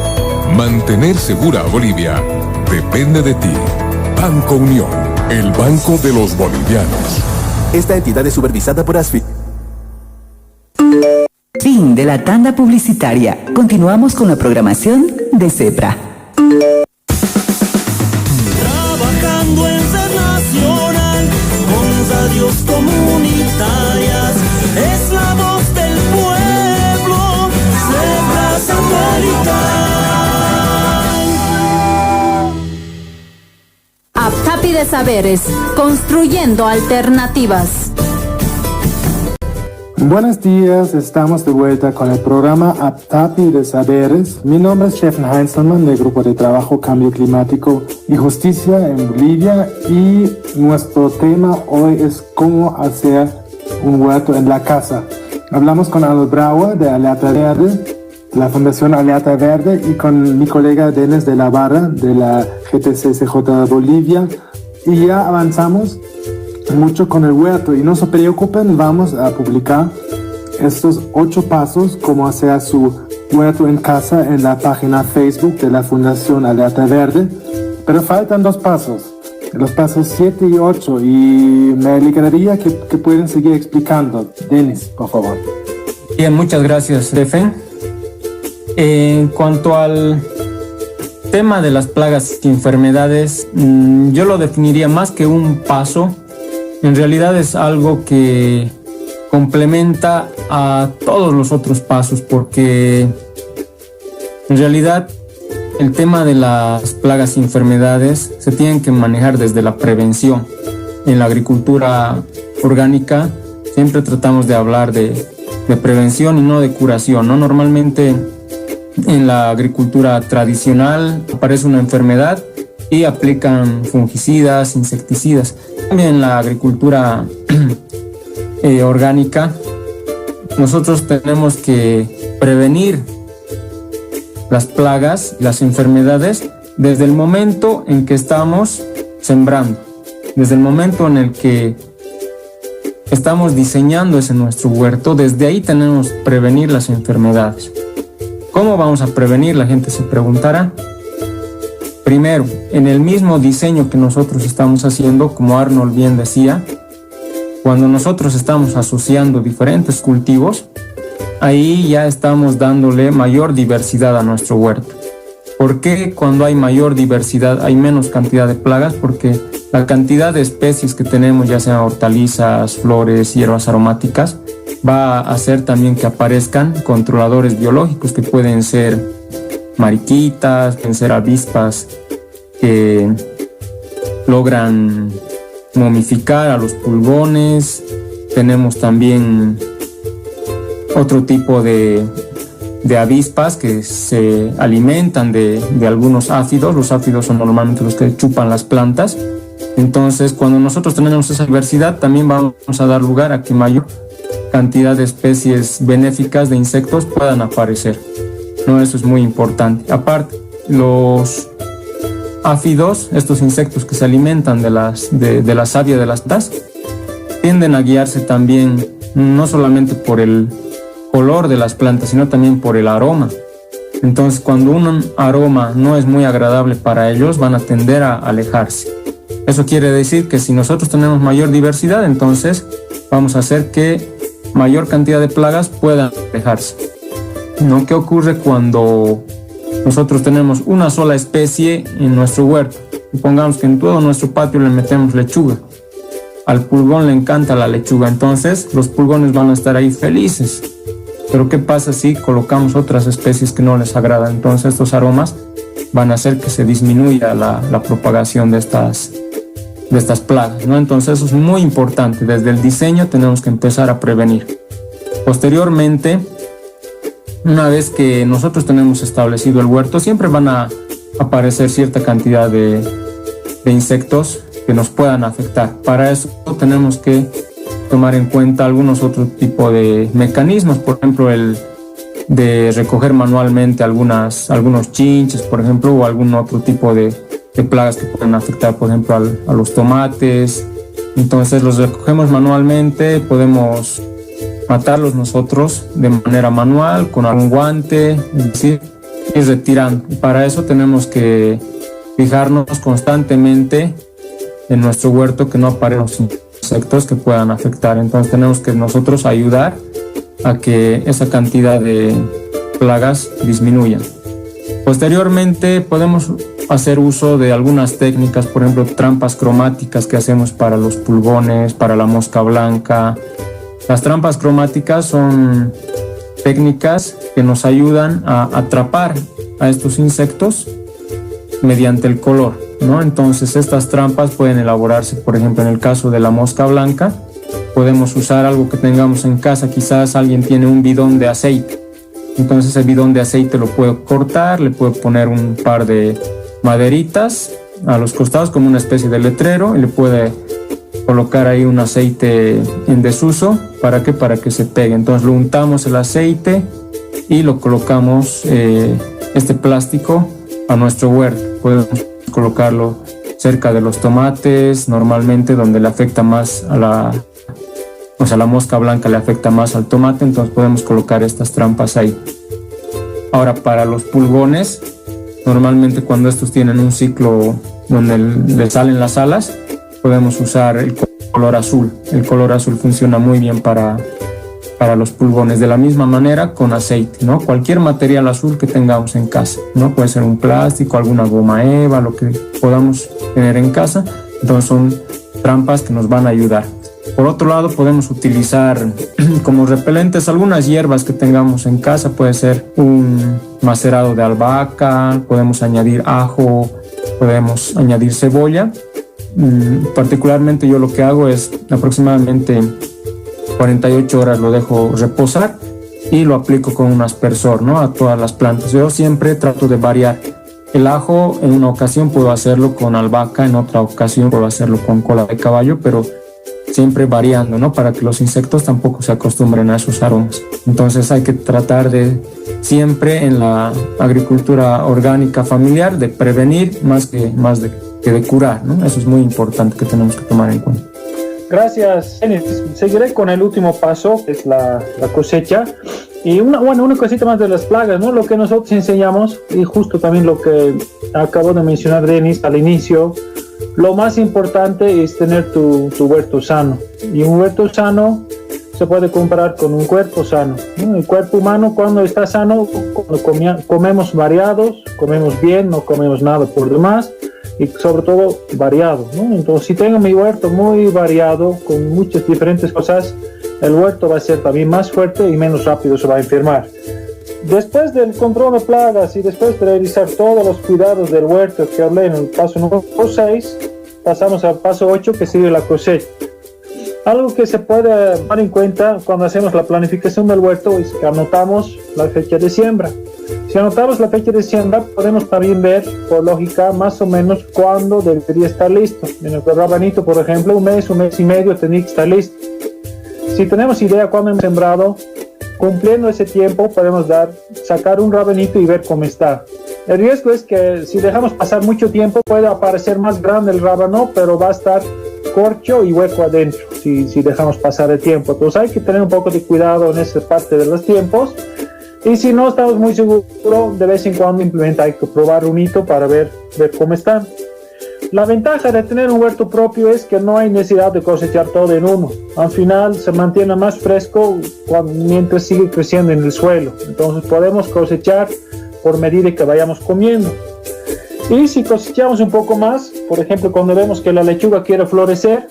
Mantener segura a Bolivia depende de ti. Banco Unión, el banco de los bolivianos. Esta entidad es supervisada por ASFI. Fin de la tanda publicitaria. Continuamos con la programación de CEPRA. Trabajando en Ser Nacional, con radios comunitarias, es la voz del pueblo, CEPRA Satelital. Aptapi de Saberes, construyendo alternativas. Buenos días, estamos de vuelta con el programa Aptapi de Saberes. Mi nombre es Steffen Heinzelmann del Grupo de Trabajo Cambio Climático y Justicia en Bolivia, y nuestro tema hoy es cómo hacer un huerto en la casa. Hablamos con Arnold Brauer de Alerta Verde, la Fundación Alerta Verde, y con mi colega Denis de la Barra de la GTCCJ Bolivia, y ya avanzamos mucho con el huerto. Y no se preocupen, vamos a publicar estos 8 pasos cómo hacer su huerto en casa en la página Facebook de la Fundación Alerta Verde, pero faltan 2 pasos, los pasos 7 y 8, y me alegraría que pueden seguir explicando. Denis, por favor. Bien, muchas gracias, Steffen. En cuanto al tema de las plagas y enfermedades, yo lo definiría más que un paso. En realidad es algo que complementa a todos los otros pasos, porque en realidad el tema de las plagas y enfermedades se tienen que manejar desde la prevención. En la agricultura orgánica siempre tratamos de hablar de prevención y no de curación, ¿no? Normalmente en la agricultura tradicional aparece una enfermedad y aplican fungicidas, insecticidas. También en la agricultura orgánica nosotros tenemos que prevenir las plagas, las enfermedades, desde el momento en que estamos sembrando, desde el momento en el que estamos diseñando ese nuestro huerto. Desde ahí tenemos que prevenir las enfermedades. ¿Cómo vamos a prevenir? La gente se preguntará. Primero, en el mismo diseño que nosotros estamos haciendo, como Arnold bien decía, cuando nosotros estamos asociando diferentes cultivos, ahí ya estamos dándole mayor diversidad a nuestro huerto. ¿Por qué cuando hay mayor diversidad hay menos cantidad de plagas? Porque la cantidad de especies que tenemos, ya sean hortalizas, flores, hierbas aromáticas, va a hacer también que aparezcan controladores biológicos que pueden ser mariquitas, pueden ser avispas que logran momificar a los pulgones. Tenemos también otro tipo de avispas que se alimentan de algunos áfidos. Los áfidos son normalmente los que chupan las plantas. Entonces, cuando nosotros tenemos esa diversidad, también vamos a dar lugar a que mayor cantidad de especies benéficas de insectos puedan aparecer, ¿no? Eso es muy importante. Aparte, los áfidos, estos insectos que se alimentan de la savia de las plantas, tienden a guiarse también no solamente por el color de las plantas, sino también por el aroma. Entonces, cuando un aroma no es muy agradable para ellos, van a tender a alejarse. Eso quiere decir que si nosotros tenemos mayor diversidad, entonces vamos a hacer que mayor cantidad de plagas puedan alejarse, ¿no? ¿Qué ocurre cuando nosotros tenemos una sola especie en nuestro huerto? Supongamos que en todo nuestro patio le metemos lechuga. Al pulgón le encanta la lechuga, entonces los pulgones van a estar ahí felices. Pero ¿qué pasa si colocamos otras especies que no les agradan? Entonces estos aromas van a hacer que se disminuya la propagación de estas plagas, ¿no? Entonces eso es muy importante. Desde el diseño tenemos que empezar a prevenir. Posteriormente, una vez que nosotros tenemos establecido el huerto, siempre van a aparecer cierta cantidad de insectos que nos puedan afectar. Para eso tenemos que tomar en cuenta algunos otros tipos de mecanismos, por ejemplo el de recoger manualmente algunos chinches, por ejemplo, o algún otro tipo de plagas que pueden afectar, por ejemplo, a los tomates. Entonces los recogemos manualmente, podemos matarlos nosotros de manera manual, con algún guante, es decir, ir retirando. Y para eso tenemos que fijarnos constantemente en nuestro huerto que no aparezcan insectos que puedan afectar. Entonces tenemos que nosotros ayudar a que esa cantidad de plagas disminuya. Posteriormente podemos hacer uso de algunas técnicas, por ejemplo, trampas cromáticas que hacemos para los pulgones, para la mosca blanca. Las trampas cromáticas son técnicas que nos ayudan a atrapar a estos insectos mediante el color, ¿no? Entonces estas trampas pueden elaborarse, por ejemplo, en el caso de la mosca blanca, podemos usar algo que tengamos en casa. Quizás alguien tiene un bidón de aceite, entonces el bidón de aceite lo puedo cortar, le puedo poner un par de maderitas a los costados como una especie de letrero y le puede colocar ahí un aceite en desuso. ¿Para qué? Para que se pegue. Entonces lo untamos el aceite y lo colocamos este plástico a nuestro huerto. Podemos colocarlo cerca de los tomates, normalmente donde le afecta más la mosca blanca le afecta más al tomate, entonces podemos colocar estas trampas ahí. Ahora, para los pulgones, normalmente cuando estos tienen un ciclo donde le salen las alas, podemos usar el color azul. El color azul funciona muy bien para los pulgones. De la misma manera con aceite, ¿no? Cualquier material azul que tengamos en casa, ¿no? Puede ser un plástico, alguna goma eva, lo que podamos tener en casa. Entonces son trampas que nos van a ayudar. Por otro lado, podemos utilizar como repelentes algunas hierbas que tengamos en casa. Puede ser un macerado de albahaca, podemos añadir ajo, podemos añadir cebolla. Particularmente yo lo que hago es aproximadamente 48 horas lo dejo reposar y lo aplico con un aspersor, ¿no? A todas las plantas. Yo siempre trato de variar. El ajo en una ocasión puedo hacerlo con albahaca, en otra ocasión puedo hacerlo con cola de caballo, pero siempre variando, ¿no? Para que los insectos tampoco se acostumbren a esos aromas. Entonces hay que tratar de siempre en la agricultura orgánica familiar de prevenir más que de curar, ¿no? Eso es muy importante que tenemos que tomar en cuenta. Gracias, Denis. Seguiré con el último paso, que es la cosecha. Y una cosita más de las plagas, ¿no? Lo que nosotros enseñamos, y justo también lo que acabó de mencionar Denis al inicio, lo más importante es tener tu huerto sano. Y un huerto sano se puede comparar con un cuerpo sano, ¿no? El cuerpo humano, cuando está sano, cuando comemos variados, comemos bien, no comemos nada por demás, y sobre todo variado, ¿no? Entonces, si tengo mi huerto muy variado, con muchas diferentes cosas, el huerto va a ser también más fuerte y menos rápido se va a enfermar. Después del control de plagas y después de realizar todos los cuidados del huerto que hablé en el paso número 6, pasamos al paso 8, que sigue la cosecha. Algo que se puede tomar en cuenta cuando hacemos la planificación del huerto es que anotamos la fecha de siembra. Si anotamos la fecha de siembra, podemos también ver, por lógica, más o menos cuándo debería estar listo. En el rabanito, por ejemplo, un mes y medio tenía que estar listo. Si tenemos idea cuándo hemos sembrado, cumpliendo ese tiempo podemos sacar un rabanito y ver cómo está. El riesgo es que si dejamos pasar mucho tiempo puede aparecer más grande el rábano, pero va a estar corcho y hueco adentro si dejamos pasar el tiempo. Entonces hay que tener un poco de cuidado en esa parte de los tiempos, y si no estamos muy seguros, de vez en cuando simplemente hay que probar un hito para ver cómo están. La ventaja de tener un huerto propio es que no hay necesidad de cosechar todo en uno. Al final se mantiene más fresco mientras sigue creciendo en el suelo. Entonces podemos cosechar por medida que vayamos comiendo. Y si cosechamos un poco más, por ejemplo, cuando vemos que la lechuga quiere florecer,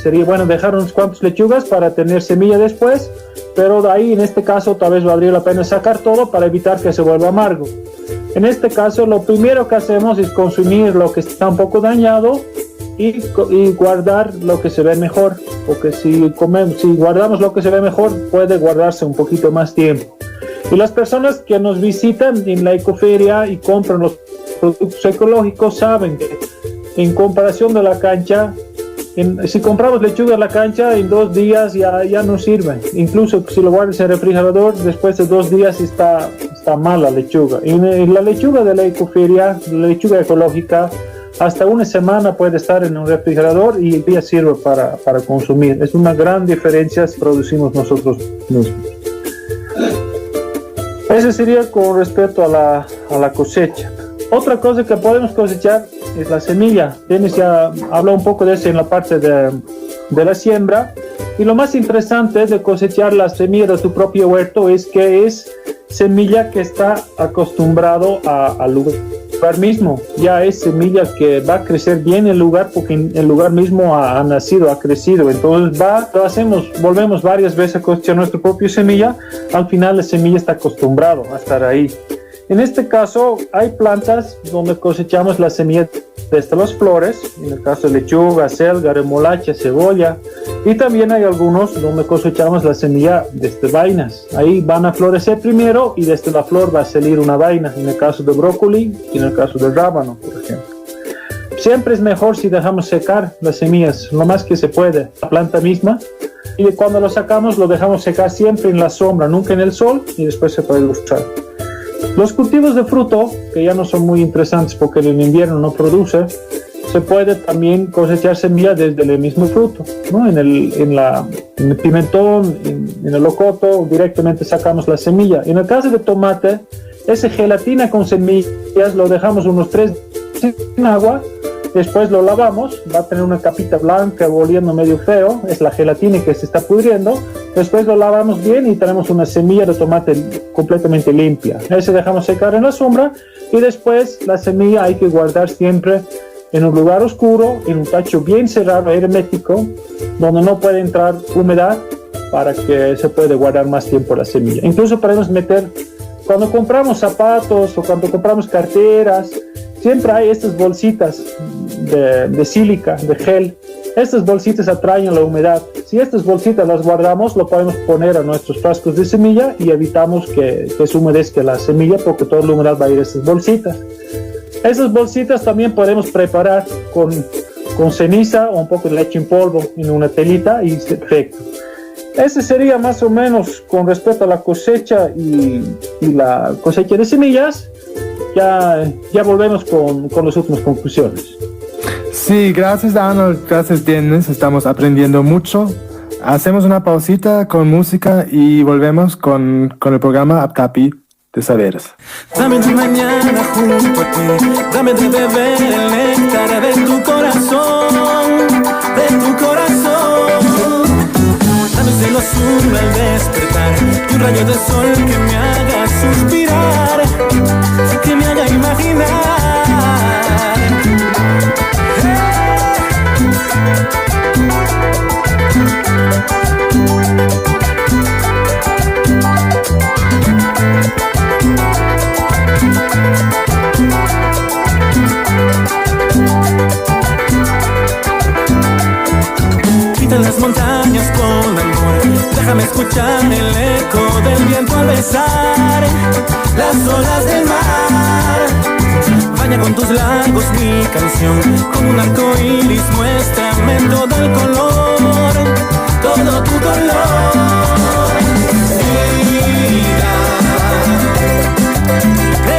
sería bueno dejar unos cuantos lechugas para tener semilla después, pero de ahí en este caso tal vez valdría la pena sacar todo para evitar que se vuelva amargo. En este caso lo primero que hacemos es consumir lo que está un poco dañado y guardar lo que se ve mejor, porque si guardamos lo que se ve mejor puede guardarse un poquito más tiempo. Y las personas que nos visitan en la ecoferia y compran los productos ecológicos saben que en comparación de la cancha, si compramos lechuga en la cancha, en 2 días ya no sirven. Incluso si lo guardas en el refrigerador, después de 2 días está mal la lechuga. Y la lechuga de la ecoferia, la lechuga ecológica, hasta 1 semana puede estar en un refrigerador y ya sirve para consumir. Es una gran diferencia si producimos nosotros mismos. Eso sería con respecto a la cosecha. Otra cosa que podemos cosechar es la semilla. Dennis ya habló un poco de eso en la parte de la siembra. Y lo más interesante de cosechar la semilla de tu propio huerto es que es semilla que está acostumbrado al lugar mismo. Ya es semilla que va a crecer bien en el lugar porque en el lugar mismo ha nacido, ha crecido. Entonces volvemos varias veces a cosechar nuestra propia semilla. Al final la semilla está acostumbrado a estar ahí. En este caso hay plantas donde cosechamos la semilla desde las flores, en el caso de lechuga, selga, remolacha, cebolla, y también hay algunos donde cosechamos la semilla desde vainas. Ahí van a florecer primero y desde la flor va a salir una vaina, en el caso de brócoli y en el caso del rábano, por ejemplo. Siempre es mejor si dejamos secar las semillas lo más que se puede, la planta misma, y cuando lo sacamos lo dejamos secar siempre en la sombra, nunca en el sol, y después se puede usar. Los cultivos de fruto, que ya no son muy interesantes porque en invierno no produce, se puede también cosechar semillas desde el mismo fruto, ¿no? En el pimentón, en el locoto, directamente sacamos la semilla. En el caso de tomate, esa gelatina con semillas lo dejamos unos 3 días en agua, después lo lavamos, va a tener una capita blanca oliendo medio feo, es la gelatina que se está pudriendo. Después lo lavamos bien y tenemos una semilla de tomate completamente limpia. Ese dejamos secar en la sombra y después la semilla hay que guardar siempre en un lugar oscuro, en un tacho bien cerrado, hermético, donde no puede entrar humedad para que se pueda guardar más tiempo la semilla. Incluso podemos meter, cuando compramos zapatos o cuando compramos carteras, siempre hay estas bolsitas de sílica, de gel. Estas bolsitas atraen la humedad. Si estas bolsitas las guardamos, lo podemos poner a nuestros frascos de semilla y evitamos que se humedezca la semilla porque toda la humedad va a ir a estas bolsitas. Esas bolsitas también podemos preparar con ceniza o un poco de leche en polvo en una telita y perfecto. Ese sería más o menos con respecto a la cosecha y la cosecha de semillas. Ya volvemos con las últimas conclusiones. Sí, gracias Arnold, gracias Dennis, estamos aprendiendo mucho. Hacemos una pausita con música y volvemos con el programa Aptapi de Saberes. Dame tu mañana junto a ti, dame de beber el néctar de tu corazón, de tu corazón. Dame cielo azul al despertar y un rayo de sol que me haga suspirar, que me haga imaginar. en las montañas con amor. Déjame escuchar el eco del viento al besar las olas del mar. Baña con tus lagos mi canción, como un arco iris muéstrame todo el color, todo tu color. Vida,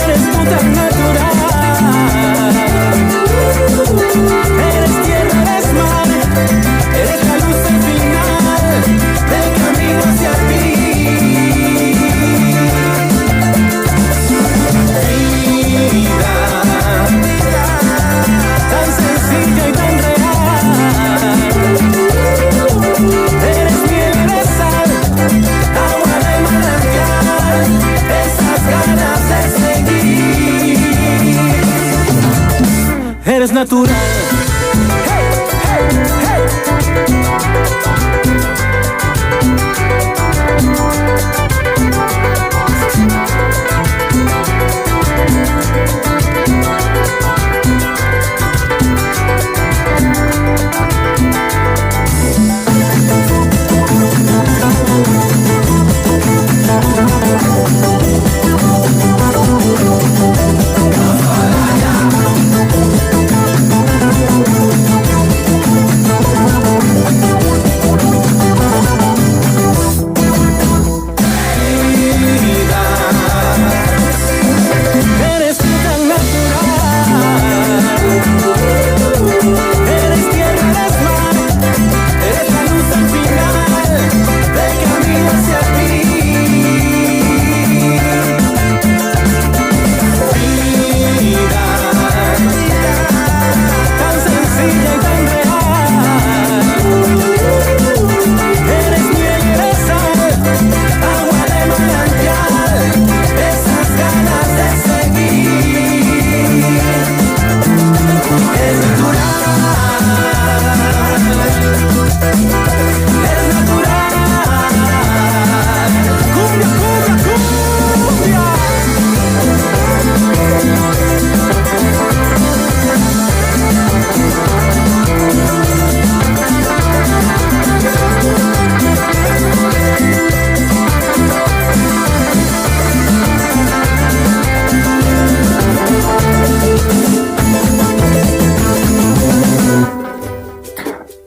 eres tú tan natural, eres tierra, eres mar, eres la luz al final del camino hacia ti. Vida, tan sencilla y tan real, eres miel, eres sal, agua de manantial, esas ganas de seguir. Eres natural.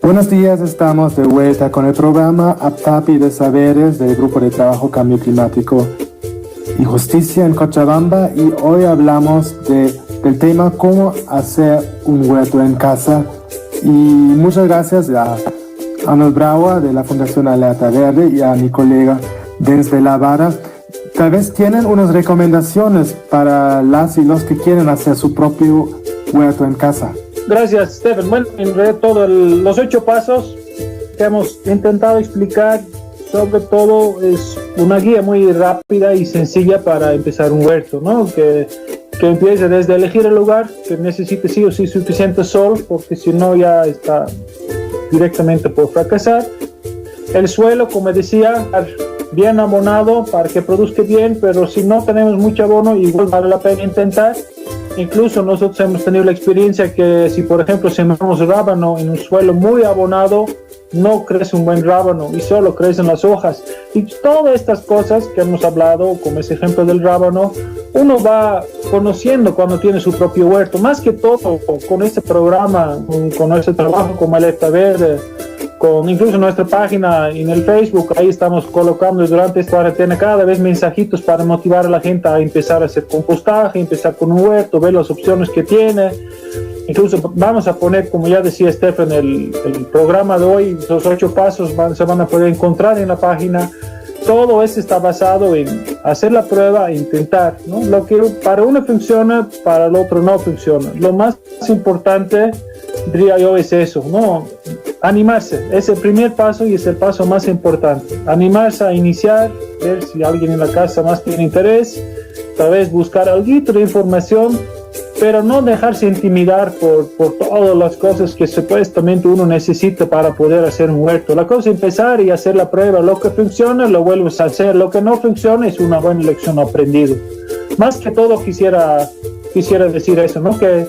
Buenos días, estamos de vuelta con el programa APTAPI de Saberes del Grupo de Trabajo Cambio Climático y Justicia en Cochabamba, y hoy hablamos del tema cómo hacer un huerto en casa. Y muchas gracias a Arnold Brauer de la Fundación Alerta Verde y a mi colega Denis de la Barra. Tal vez tienen unas recomendaciones para las y los que quieren hacer su propio huerto en casa. Gracias, Stephen. Bueno, en realidad los 8 pasos que hemos intentado explicar, sobre todo, es una guía muy rápida y sencilla para empezar un huerto, ¿no? Que empiece desde elegir el lugar, que necesite sí o sí suficiente sol, porque si no ya está directamente por fracasar. El suelo, como decía, bien abonado para que produzca bien, pero si no tenemos mucho abono, igual vale la pena intentar. Incluso nosotros hemos tenido la experiencia que si, por ejemplo, sembramos rábano en un suelo muy abonado, no crece un buen rábano y solo crecen las hojas. Y todas estas cosas que hemos hablado, como ese ejemplo del rábano, uno va conociendo cuando tiene su propio huerto. Más que todo, con este programa, con nuestro trabajo como Alerta Verde, con incluso nuestra página en el Facebook, ahí estamos colocando durante esta cuarentena cada vez mensajitos para motivar a la gente a empezar a hacer compostaje, empezar con un huerto, ver las opciones que tiene. Incluso vamos a poner, como ya decía Stephen, el programa de hoy, los 8 pasos se van a poder encontrar en la página. Todo eso está basado en hacer la prueba e intentar, ¿no? Lo que para uno funciona, para el otro no funciona. Lo más importante, diría yo, es eso, ¿no? Animarse, es el primer paso y es el paso más importante. Animarse a iniciar, ver si alguien en la casa más tiene interés, tal vez buscar algo de información, pero no dejarse intimidar por todas las cosas que supuestamente uno necesita para poder hacer un huerto. La cosa es empezar y hacer la prueba. Lo que funciona lo vuelves a hacer, lo que no funciona es una buena lección aprendida. Más que todo quisiera decir eso, ¿no? Que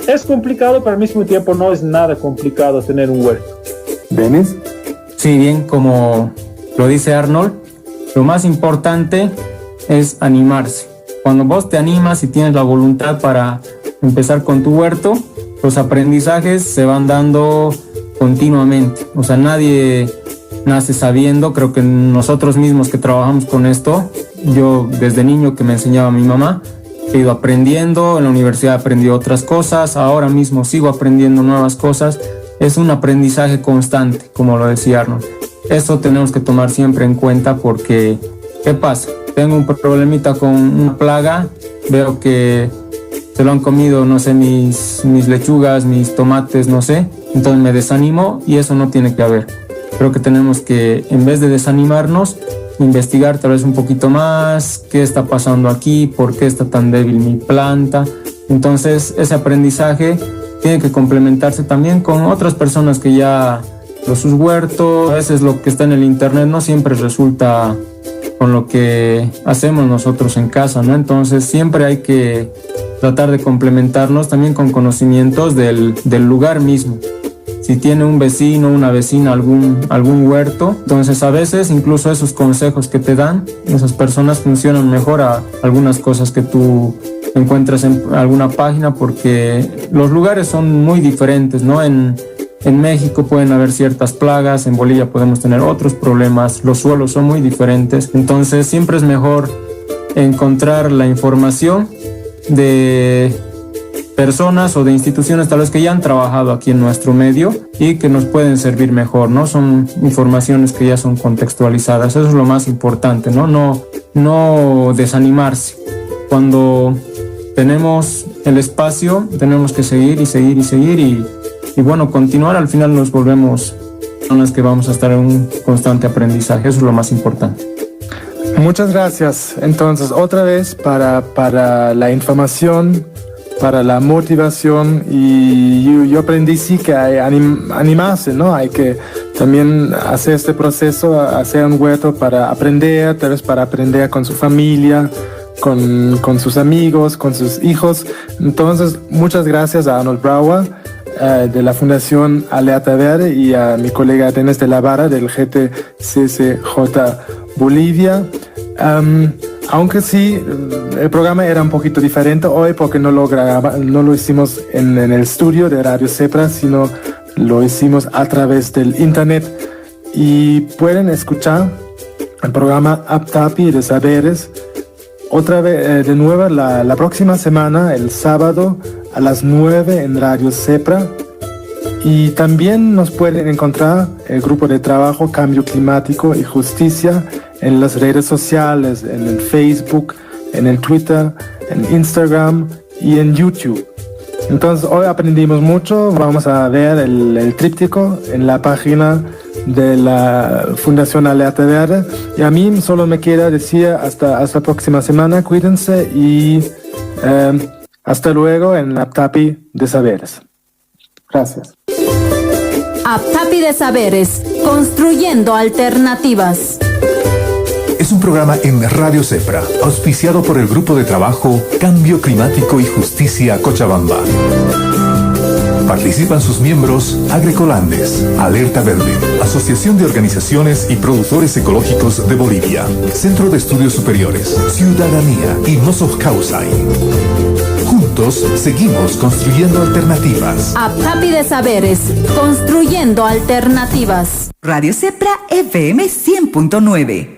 es complicado, pero al mismo tiempo no es nada complicado tener un huerto. Denis. Sí, bien, como lo dice Arnold, lo más importante es animarse. Cuando vos te animas y tienes la voluntad para empezar con tu huerto, los aprendizajes se van dando continuamente. O sea, nadie nace sabiendo. Creo que nosotros mismos que trabajamos con esto, yo desde niño que me enseñaba mi mamá, he ido aprendiendo, en la universidad aprendí otras cosas, ahora mismo sigo aprendiendo nuevas cosas. Es un aprendizaje constante, como lo decía Arnold. Eso tenemos que tomar siempre en cuenta porque, ¿qué pasa? Tengo un problemita con una plaga, veo que se lo han comido, no sé, mis lechugas, mis tomates, no sé, entonces me desanimo y eso no tiene que haber. Creo que tenemos que, en vez de desanimarnos, investigar tal vez un poquito más, qué está pasando aquí, por qué está tan débil mi planta. Entonces ese aprendizaje tiene que complementarse también con otras personas que ya sus huertos, a veces lo que está en el internet no siempre resulta con lo que hacemos nosotros en casa, ¿no? Entonces siempre hay que tratar de complementarnos también con conocimientos del lugar mismo. Si tiene un vecino, una vecina algún huerto, entonces a veces incluso esos consejos que te dan, esas personas funcionan mejor a algunas cosas que tú encuentras en alguna página, porque los lugares son muy diferentes, ¿no? En México pueden haber ciertas plagas, en Bolivia podemos tener otros problemas, los suelos son muy diferentes, entonces siempre es mejor encontrar la información de personas o de instituciones tal vez que ya han trabajado aquí en nuestro medio y que nos pueden servir mejor, ¿no? Son informaciones que ya son contextualizadas, eso es lo más importante, ¿no? No desanimarse. Cuando tenemos el espacio, tenemos que seguir y bueno, continuar. Al final nos volvemos personas que vamos a estar en un constante aprendizaje, eso es lo más importante. Muchas gracias. Entonces, otra vez para la información, para la motivación, y yo aprendí sí que hay animarse, ¿no? Hay que también hacer este proceso, hacer un huerto para aprender, tal vez para aprender con su familia, con sus amigos, con sus hijos. Entonces, muchas gracias a Arnold Brauer de la Fundación Alerta Verde y a mi colega Denis de la Barra del GTCCJ Bolivia. Aunque sí, el programa era un poquito diferente hoy porque no lo hicimos en el estudio de Radio Cepra, sino lo hicimos a través del internet, y pueden escuchar el programa Aptapi de Saberes otra vez de nuevo la próxima semana, el sábado a las 9 en Radio Cepra. Y también nos pueden encontrar el grupo de trabajo Cambio Climático y Justicia en las redes sociales, en el Facebook, en el Twitter, en Instagram y en YouTube. Entonces hoy aprendimos mucho. Vamos a ver el tríptico en la página de la Fundación Alerta Verde. Y a mí solo me queda decir hasta la próxima semana. Cuídense y hasta luego en Aptapi de Saberes. Gracias. Aptapi de Saberes, construyendo alternativas. Es un programa en Radio Cepra, auspiciado por el Grupo de Trabajo Cambio Climático y Justicia Cochabamba. Participan sus miembros Agricolandes, Alerta Verde, Asociación de Organizaciones y Productores Ecológicos de Bolivia, Centro de Estudios Superiores, Ciudadanía y Nossos Causai. Juntos seguimos construyendo alternativas. Aptapi de Saberes, construyendo alternativas. Radio Cepra FM 100.9.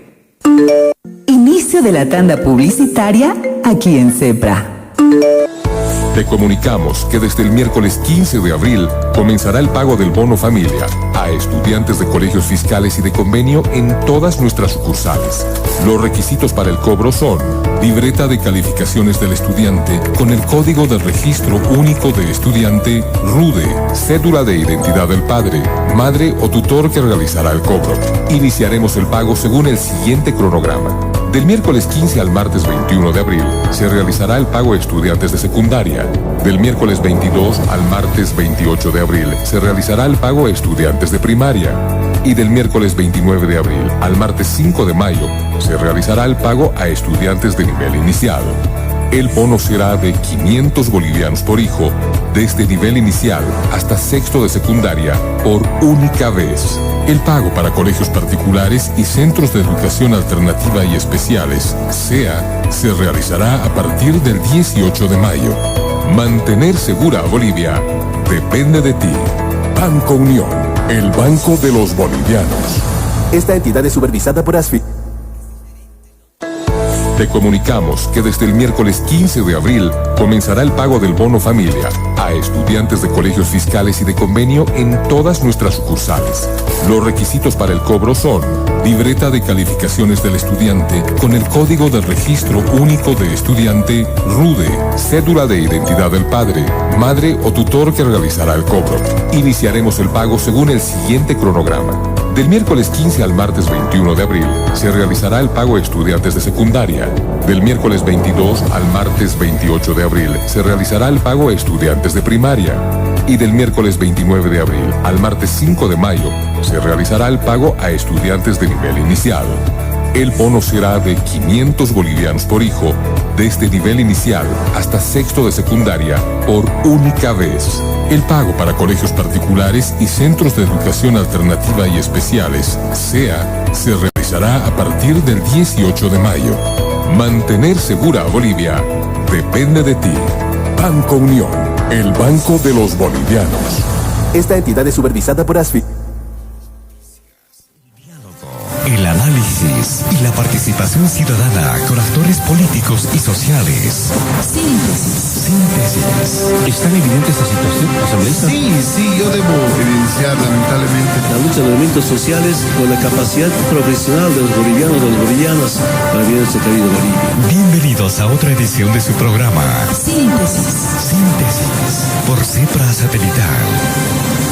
Inicio de la tanda publicitaria aquí en Cepra. Te comunicamos que desde el miércoles 15 de abril comenzará el pago del bono familia a estudiantes de colegios fiscales y de convenio en todas nuestras sucursales. Los requisitos para el cobro son libreta de calificaciones del estudiante con el código de registro único de estudiante RUDE, cédula de identidad del padre, madre o tutor que realizará el cobro. Iniciaremos el pago según el siguiente cronograma. Del miércoles 15 al martes 21 de abril se realizará el pago a estudiantes de secundaria. Del miércoles 22 al martes 28 de abril se realizará el pago a estudiantes de primaria. Y del miércoles 29 de abril al martes 5 de mayo se realizará el pago a estudiantes de nivel inicial. El bono será de 500 bolivianos por hijo, desde nivel inicial hasta sexto de secundaria, por única vez. El pago para colegios particulares y centros de educación alternativa y especiales, SEA, se realizará a partir del 18 de mayo. Mantener segura a Bolivia depende de ti. Banco Unión, el banco de los bolivianos. Esta entidad es supervisada por ASFI. Te comunicamos que desde el miércoles 15 de abril comenzará el pago del bono familia a estudiantes de colegios fiscales y de convenio en todas nuestras sucursales. Los requisitos para el cobro son libreta de calificaciones del estudiante con el código de registro único de estudiante RUDE, cédula de identidad del padre, madre o tutor que realizará el cobro. Iniciaremos el pago según el siguiente cronograma. Del miércoles 15 al martes 21 de abril se realizará el pago a estudiantes de secundaria. Del miércoles 22 al martes 28 de abril se realizará el pago a estudiantes de primaria. Y del miércoles 29 de abril al martes 5 de mayo se realizará el pago a estudiantes de nivel inicial. El bono será de 500 bolivianos por hijo, desde nivel inicial hasta sexto de secundaria, por única vez. El pago para colegios particulares y centros de educación alternativa y especiales, SEA, se realizará a partir del 18 de mayo. Mantener segura a Bolivia depende de ti. Banco Unión, el banco de los bolivianos. Esta entidad es supervisada por ASFI. El análisis y la participación ciudadana con actores políticos y sociales. Síntesis. ¿Es tan evidente esta situación, asambleísta? Sí, yo debo evidenciar lamentablemente la lucha de movimientos sociales con la capacidad profesional de los bolivianos, de las bolivianas, para el bien de este querido Bolivia. Bienvenidos a otra edición de su programa Síntesis por CEPRA Satelital.